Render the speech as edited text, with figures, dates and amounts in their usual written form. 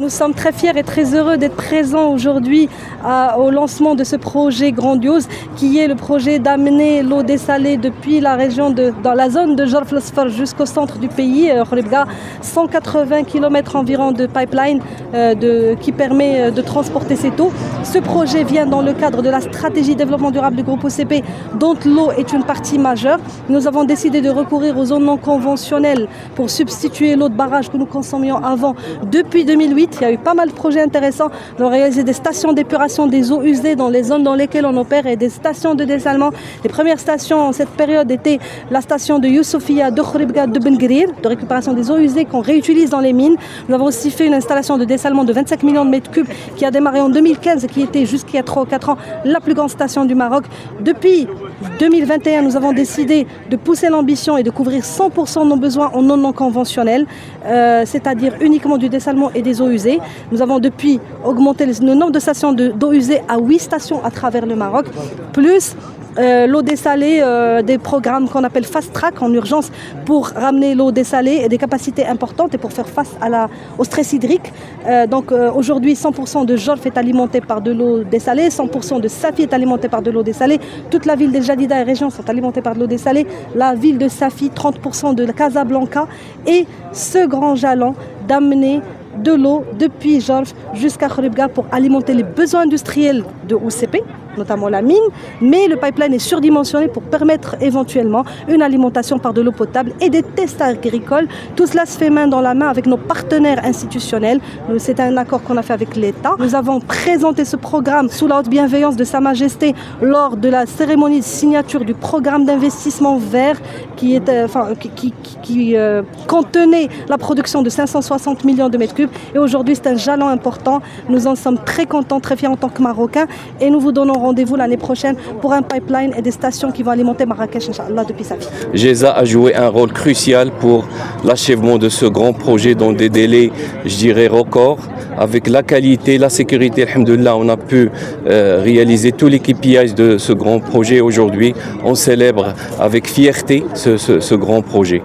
Nous sommes très fiers et très heureux d'être présents aujourd'hui au lancement de ce projet grandiose qui est le projet d'amener l'eau dessalée depuis la région dans la zone de Jarf El Asfar jusqu'au centre du pays, Khouribga, 180 km environ de pipeline qui permet de transporter cette eau. Ce projet vient dans le cadre de la stratégie développement durable du groupe OCP dont l'eau est une partie majeure. Nous avons décidé de recourir aux zones non conventionnelles pour substituer l'eau de barrage que nous consommions avant. Depuis 2008, il y a eu pas mal de projets intéressants. Nous avons réalisé des stations d'épuration des eaux usées dans les zones dans lesquelles on opère et des stations de dessalement. Les premières stations en cette période étaient la station de Youssoufia, de Khouribga, de Ben Guerir, de récupération des eaux usées qu'on réutilise dans les mines. Nous avons aussi fait une installation de dessalement de 25 millions de mètres cubes qui a démarré en 2015 et qui était jusqu'à 3 ou 4 ans la plus grande station du Maroc. Depuis 2021, nous avons décidé de pousser l'ambition et de couvrir 100% de nos besoins en eau non conventionnelle, c'est-à-dire uniquement du dessalement et des eaux usées. Nous avons depuis augmenté le nombre de stations d'eau usée à 8 stations à travers le Maroc, plus l'eau dessalée, des programmes qu'on appelle Fast Track en urgence pour ramener l'eau dessalée et des capacités importantes et pour faire face au stress hydrique. Aujourd'hui, 100% de Jorf est alimenté par de l'eau dessalée, 100% de Safi est alimenté par de l'eau dessalée. Toute la ville de Jadida et région sont alimentées par de l'eau dessalée. La ville de Safi, 30% de Casablanca et ce grand jalon d'amener de l'eau depuis Jorf jusqu'à Khouribga pour alimenter les besoins industriels de OCP, notamment la mine, mais le pipeline est surdimensionné pour permettre éventuellement une alimentation par de l'eau potable et des tests agricoles. Tout cela se fait main dans la main avec nos partenaires institutionnels. C'est un accord qu'on a fait avec l'État. Nous avons présenté ce programme sous la haute bienveillance de Sa Majesté lors de la cérémonie de signature du programme d'investissement vert qui contenait la production de 560 millions de mètres cubes. Et aujourd'hui, c'est un jalon important. Nous en sommes très contents, très fiers en tant que Marocains et nous vous donnons rendez-vous l'année prochaine pour un pipeline et des stations qui vont alimenter Marrakech, Inch'Allah, depuis Safi. GESA a joué un rôle crucial pour l'achèvement de ce grand projet dans des délais, je dirais, records. Avec la qualité, la sécurité, alhamdoulilah, on a pu réaliser tous les KPIs de ce grand projet aujourd'hui. On célèbre avec fierté ce grand projet.